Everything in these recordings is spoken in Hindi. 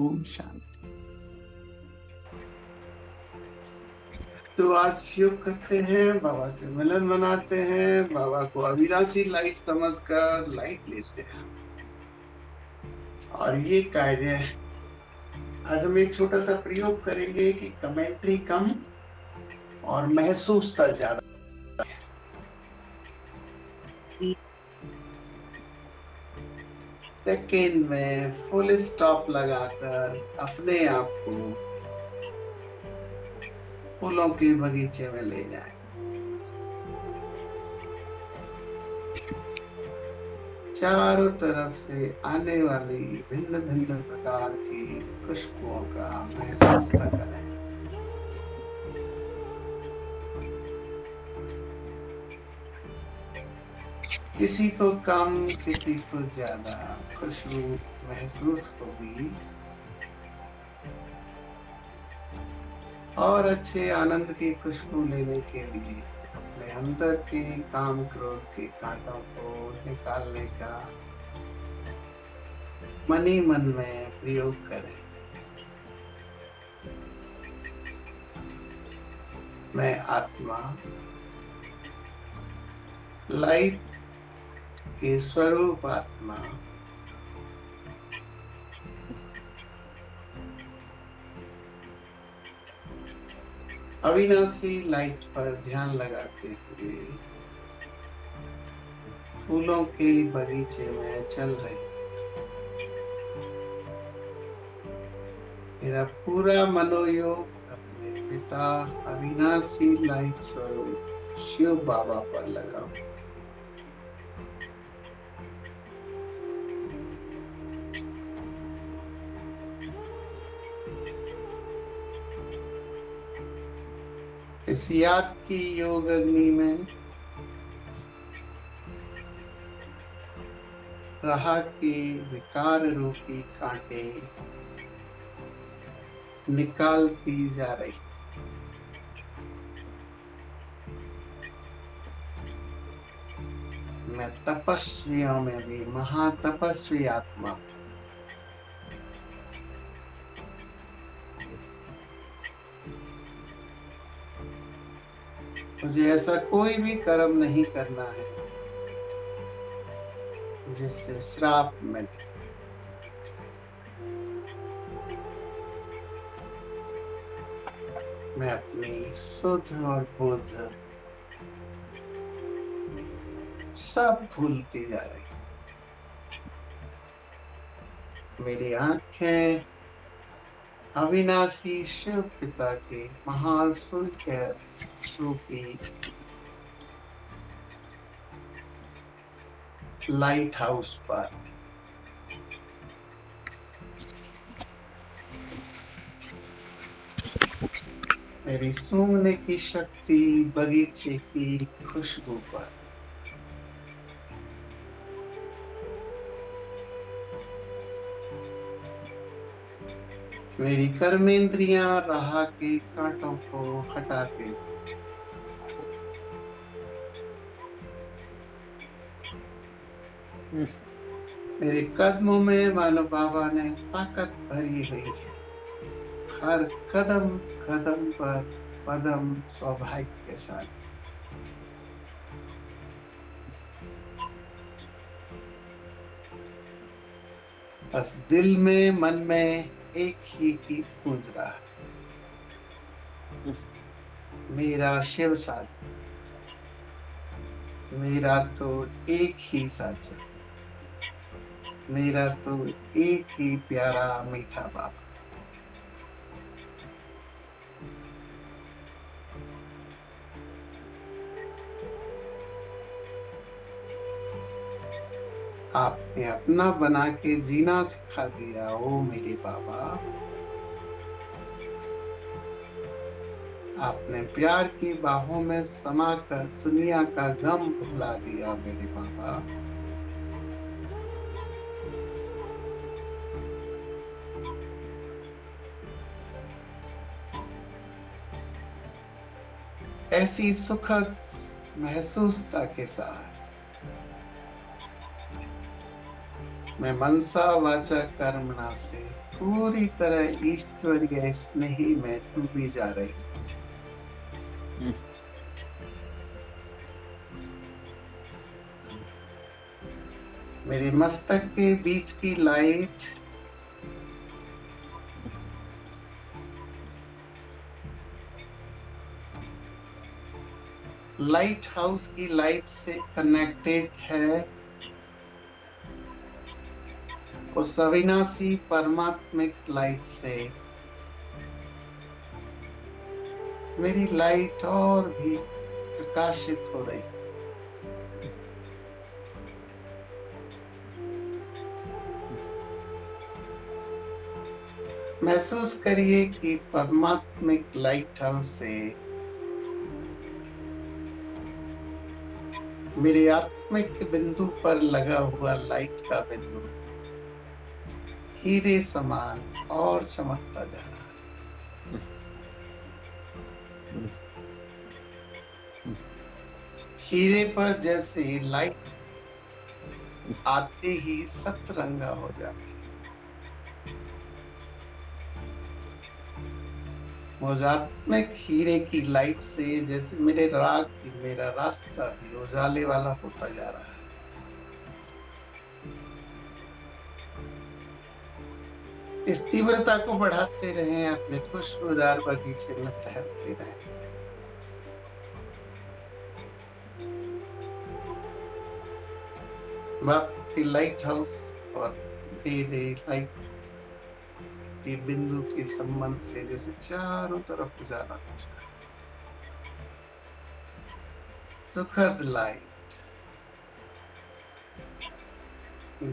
ओम शांति। तो आज योग करते हैं, बाबा से मिलन मनाते हैं, बाबा को अविनाशी लाइट समझकर लाइट लेते हैं। और ये कार्य आज हम एक छोटा सा प्रयोग करेंगे कि कमेंट्री कम और महसूस का ज्यादा। सेकेंड में फुल स्टॉप लगाकर अपने आप को फूलों के बगीचे में ले जाएं। चारों तरफ से आने वाली भिन्न भिन्न प्रकार की खुशबुओं का महसूस करें। किसी को कम, किसी को ज्यादा खुशबू महसूस होगी। और अच्छे आनंद की खुशबू लेने के लिए अपने अंदर के काम क्रोध के कांटों को निकालने का मन ही मन में प्रयोग करें। मैं आत्मा लाइट के स्वरूप आत्मा अविनाशी लाइट पर ध्यान लगाते हुए फूलों के बगीचे में चल रही। मेरा पूरा मनोयोग अपने पिता अविनाशी लाइट स्वरूप शिव बाबा पर लगाओ। इस याद की योग अग्नि में राह के विकार रूपी कांटे निकालती जा रही। मैं तपस्वियों में भी महातपस्वी आत्मा। मुझे ऐसा कोई भी कर्म नहीं करना है जिससे श्राप मिले। मैं अपनी शुद्ध और बुद्ध सब भूलती जा रही। मेरी आंखें अविनाशी शिव पिता के महासूर्य रूपी लाइट हाउस पर मेरी सूंघने की शक्ति बगीचे की खुशबू पर मेरी कर्मेंद्रियां राह के कांटों को हटाते मेरे कदमों में मानो बाबा ने ताकत भरी हुई है। हर कदम कदम पर पदम सौभाग्य के साथ। बस दिल में मन में एक ही गीत गूंज रहा है। मेरा शिव साथ, मेरा तो एक ही साथ, मेरा तो एक ही प्यारा मीठा बाबा। आपने अपना बना के जीना सिखा दिया ओ मेरे बाबा। आपने प्यार की बाहों में समाकर दुनिया का गम भुला दिया मेरे बाबा। ऐसी सुखद महसूसता के साथ मैं मनसा वाचा कर्मणा से पूरी तरह ईश्वरीय स्नेह में डूबी जा रही हूँ। मेरे मस्तक के बीच की लाइट लाइट हाउस की लाइट से कनेक्टेड है उस अविनाशी परमात्मिक लाइट से। मेरी लाइट और भी प्रकाशित हो रही। महसूस करिए कि परमात्मिक लाइट हाउस से मेरे आत्मिक बिंदु पर लगा हुआ लाइट का बिंदु हीरे समान और चमकता जा रहा है। हीरे पर जैसे लाइट आते ही सतरंगा हो जाती। मुझ आत्मिक हीरे की लाइट से जैसे मेरे राग की मेरा रास्ता भी उजाले वाला होता जा रहा है। इस तीव्रता को बढ़ाते रहें, अपने खुशबूदार बगीचे में टहलते रहें। आपकी लाइट हाउस और मेरे लाइट के बिंदु के संबंध से जैसे चारों तरफ उजाला हो रहा है। सुखद लाइट,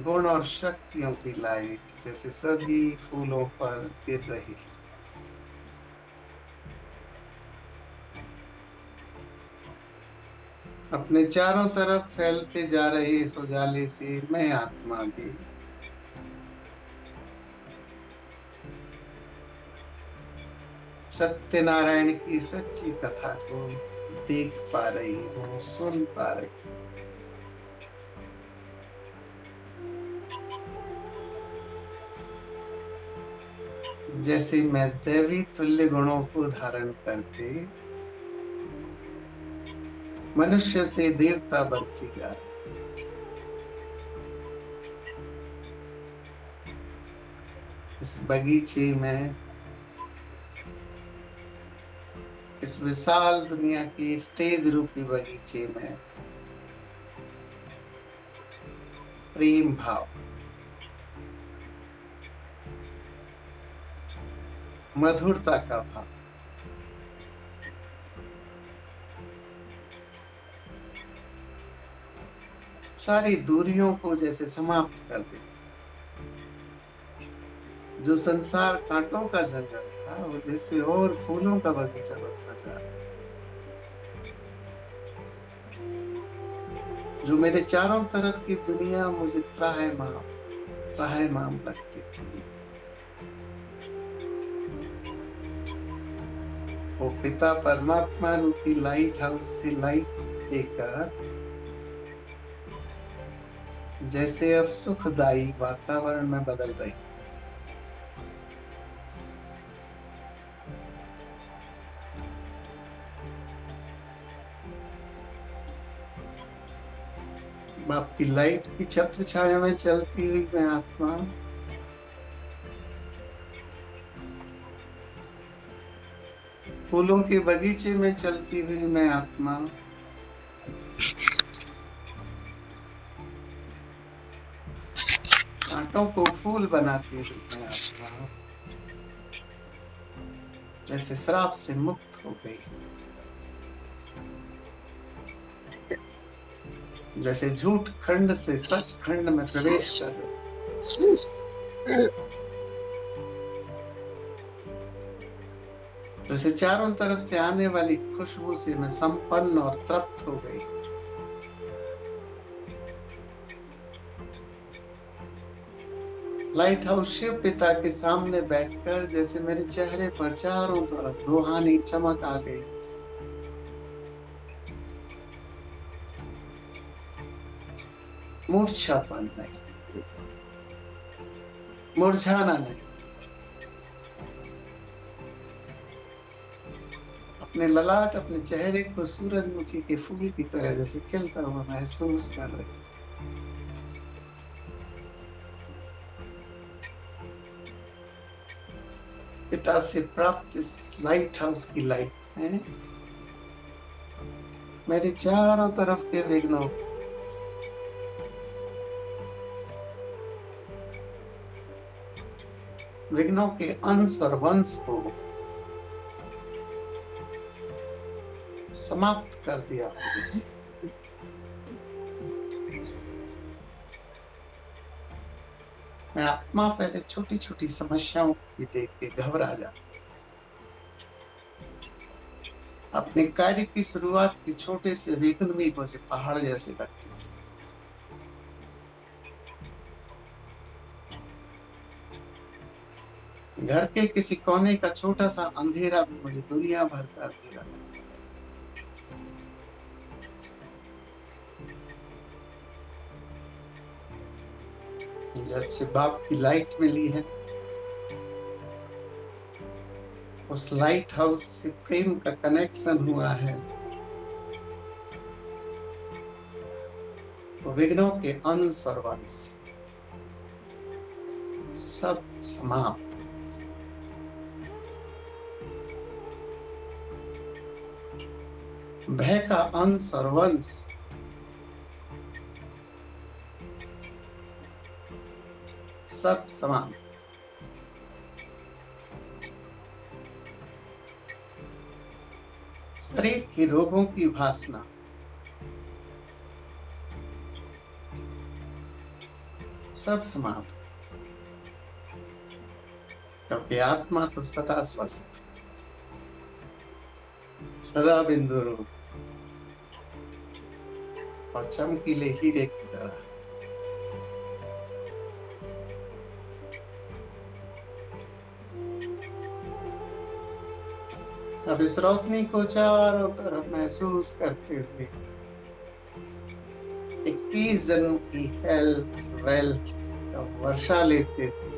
गुण और शक्तियों की लाइट जैसे सभी फूलों पर गिर रही है। अपने चारों तरफ फैलते जा रहे इस उजाले से मैं आत्मा भी सत्यनारायण की सच्ची कथा को देख पा रही हूँ, सुन पा रही हूँ। जैसे मैं दैवी तुल्य गुणों को धारण करके मनुष्य से देवता बनती जा रही। इस बगीचे में, इस विशाल दुनिया की स्टेज रूपी बगीचे में प्रेम भाव, मधुरता का भाव, सारी दूरियों को जैसे समाप्त कर दे। जो संसार कांटों का जंगल था वो जैसे और फूलों का बगीचा बनता जा रहा है। जो मेरे चारों तरफ की दुनिया मुझे त्राहिमाम लगती थी, वो पिता परमात्मा रूपी लाइट हाउस से लाइट लेकर जैसे अब सुखदायी वातावरण में बदल रही। आपकी लाइट की छत्र छाया में चलती हुई मैं आत्मा फूलों के बगीचे में चलती हुई मैं आत्मा कांटों को फूल बनाती हुई मैं आत्मा जैसे श्राप से मुक्त हो गई, जैसे झूठ खंड से सच खंड में प्रवेश कर रही, जैसे चारों तरफ से आने वाली खुशबू से मैं संपन्न और तृप्त हो गई। लाइट हाउस शिव पिता के सामने बैठकर जैसे मेरे चेहरे पर चारों तरफ रूहानी चमक आ गई। मूर्छापन नहीं, मुरझाना नहीं। अपने ललाट, अपने चेहरे को सूरजमुखी के फूल की तरह जैसे खिलता हुआ महसूस कर रहे। पिता से प्राप्त इस लाइट हाउस की लाइट है मेरे चारों तरफ के विघ्नों के अंश और वंश को समाप्त कर दिया। मैं आत्मा पहले छोटी छोटी समस्याओं को देख के घबरा जाता। अपने कार्य की शुरुआत के छोटे से विघ्न भी मुझे पहाड़ जैसे लगते थे। घर के किसी कोने का छोटा सा अंधेरा भी मुझे दुनिया भर का अंधेरा लगता। जब से बाप की लाइट मिली है, उस लाइट हाउस से प्रेम का कनेक्शन हुआ है, तो विघ्नों के अंश और वंश सब समाप्त। भय का अंश और वंश सब समाप्त। शरीर के रोगों की वासना सब समाप्त, क्योंकि आत्मा तो सदा स्वस्थ, सदा बिंदु रूप और चमकीले हीरे की तरह। अब इस रोशनी को चारों तरफ महसूस करते हुए एक 30 जन्म की हेल्थ वेल्थ का वर्षा लेते थे।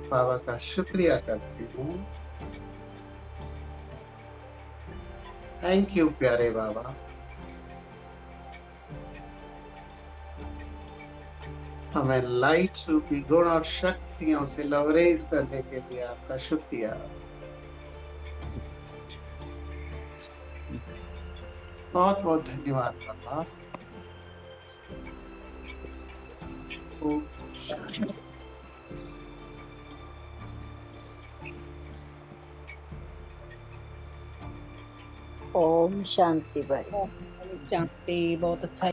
बाबा का शुक्रिया करती हूँ। थैंक यू प्यारे बाबा। हमें लाइट रूपी गुण और शक्तियों से लवरेज करने के लिए आपका शुक्रिया। बहुत बहुत धन्यवाद बाबा। ओम शांति भाई। शांति। बहुत अच्छा।